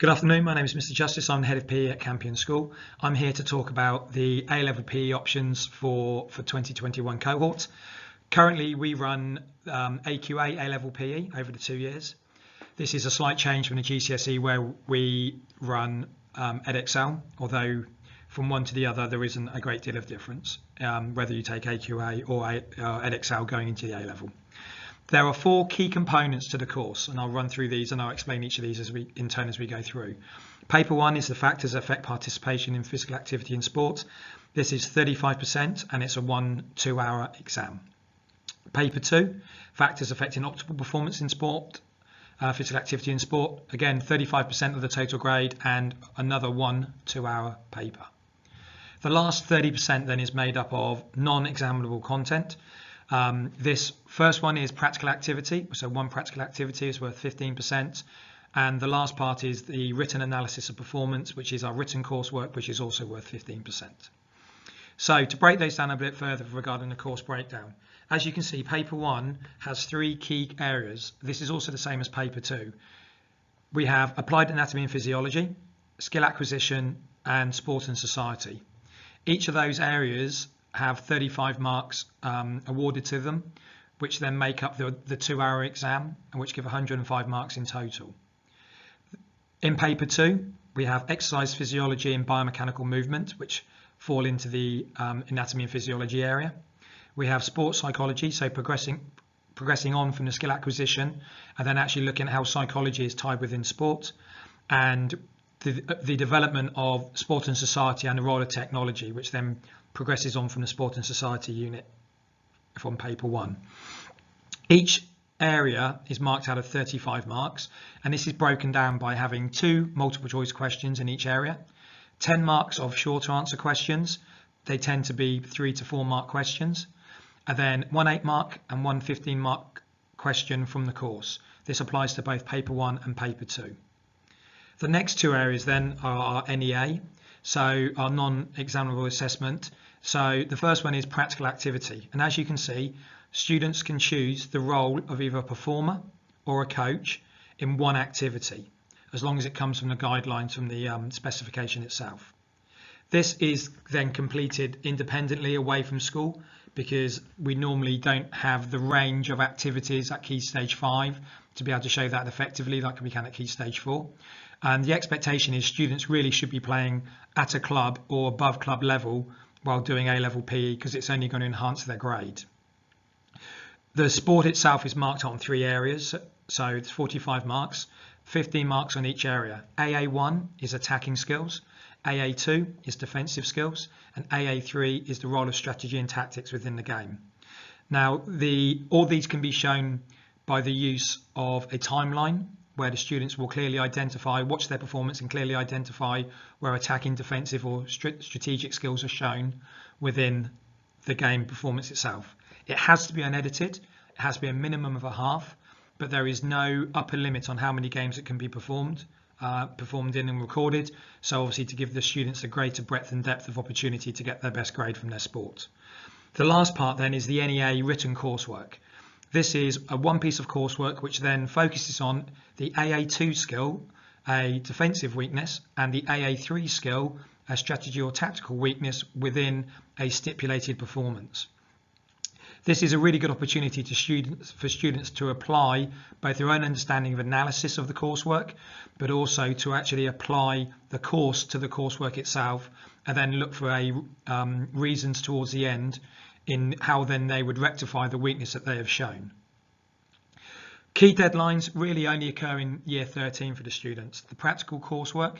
Good afternoon, my name is Mr. Justice. I'm the head of PE at Campion School. I'm here to talk about the A-level PE options for 2021 cohort. Currently we run AQA A-level PE over the 2 years. This is a slight change from the GCSE where we run EdXL, although from one to the other there isn't a great deal of difference, whether you take AQA or EdXL going into the A-level. There are 4 key components to the course, and I'll run through these and I'll explain each of these in turn as we go through. Paper 1 is the factors that affect participation in physical activity in sport. This is 35% and it's a 1-2 hour exam. Paper 2, factors affecting optimal performance in sport, physical activity in sport. Again, 35% of the total grade and another 1-2 hour paper. The last 30% then is made up of non-examinable content. This first one is practical activity, so one practical activity is worth 15%, and the last part is the written analysis of performance, which is our written coursework, which is also worth 15%. So to break those down a bit further regarding the course breakdown, as you can see, paper 1 has 3 key areas. This is also the same as paper 2. We have applied anatomy and physiology, skill acquisition, and sport and society. Each of those areas have 35 marks awarded to them, which then make up the 2-hour exam and which give 105 marks in total. In paper 2, we have exercise physiology and biomechanical movement, which fall into the anatomy and physiology area. We have sports psychology, so progressing on from the skill acquisition and then actually looking at how psychology is tied within sport, and the development of sport and society and the role of technology, which then progresses on from the sport and society unit from paper 1. Each area is marked out of 35 marks, and this is broken down by having 2 multiple choice questions in each area, 10 marks of short answer questions. They tend to be 3 to 4 mark questions, and then 1 8 mark and 1 15 mark question from the course. This applies to both paper 1 and paper 2. The next 2 areas then are our NEA, so our non-examinable assessment. So the first one is practical activity, and as you can see, students can choose the role of either a performer or a coach in one activity, as long as it comes from the guidelines from the specification itself. This is then completed independently away from school, because we normally don't have the range of activities at Key Stage 5 to be able to show that effectively like we can at Key Stage 4. And the expectation is students really should be playing at a club or above club level while doing A-level PE, because it's only going to enhance their grade. The sport itself is marked on 3 areas, so it's 45 marks, 15 marks on each area. AA1 is attacking skills, AA2 is defensive skills, and AA3 is the role of strategy and tactics within the game. Now, all these can be shown by the use of a timeline, where the students will clearly watch their performance and clearly identify where attacking, defensive or strategic skills are shown within the game performance itself. It has to be unedited, it has to be a minimum of a half, but there is no upper limit on how many games it can be performed in and recorded, so obviously to give the students a greater breadth and depth of opportunity to get their best grade from their sport. The last part then is the NEA written coursework. This is one piece of coursework which then focuses on the AA2 skill, a defensive weakness, and the AA3 skill, a strategy or tactical weakness within a stipulated performance. This is a really good opportunity for students to apply both their own understanding of analysis of the coursework, but also to actually apply the course to the coursework itself, and then look for reasons towards the end in how then they would rectify the weakness that they have shown. Key deadlines really only occur in year 13 for the students. The practical coursework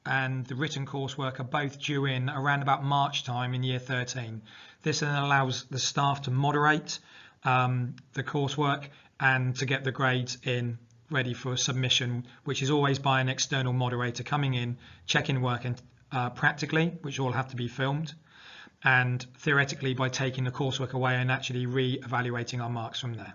and the written coursework are both due in around about March time in year 13. This then allows the staff to moderate the coursework and to get the grades in ready for submission, which is always by an external moderator coming in, checking work and practically, which all have to be filmed, and theoretically by taking the coursework away and actually re-evaluating our marks from there.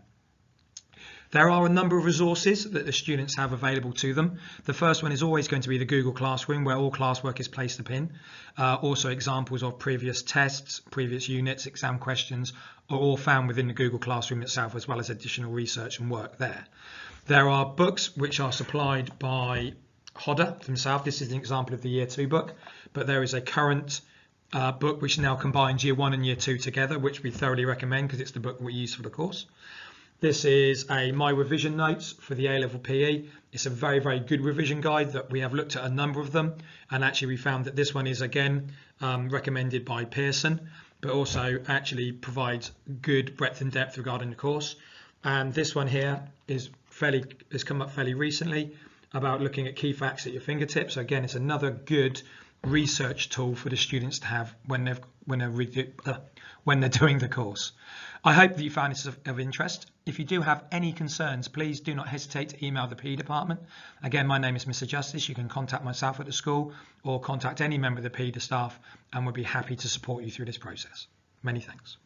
There are a number of resources that the students have available to them. The first one is always going to be the Google Classroom, where all classwork is placed upon. Also examples of previous tests, previous units, exam questions are all found within the Google Classroom itself, as well as additional research and work there. There are books which are supplied by Hodder themselves. This is an example of the Year 2 book, but there is a current book which now combines Year 1 and Year 2 together, which we thoroughly recommend because it's the book we use for the course. This is my revision notes for the A-level PE. It's a very, very good revision guide that we have looked at a number of them, and actually we found that this one is again recommended by Pearson, but also actually provides good breadth and depth regarding the course. And this one here has come up fairly recently about looking at key facts at your fingertips. So again, it's another good research tool for the students to have when they're doing the course. I hope that you found this of interest. If you do have any concerns, please do not hesitate to email the PE department. Again, my name is Mr. Justice. You can contact myself at the school or contact any member of the PE staff, and we'll be happy to support you through this process. Many thanks.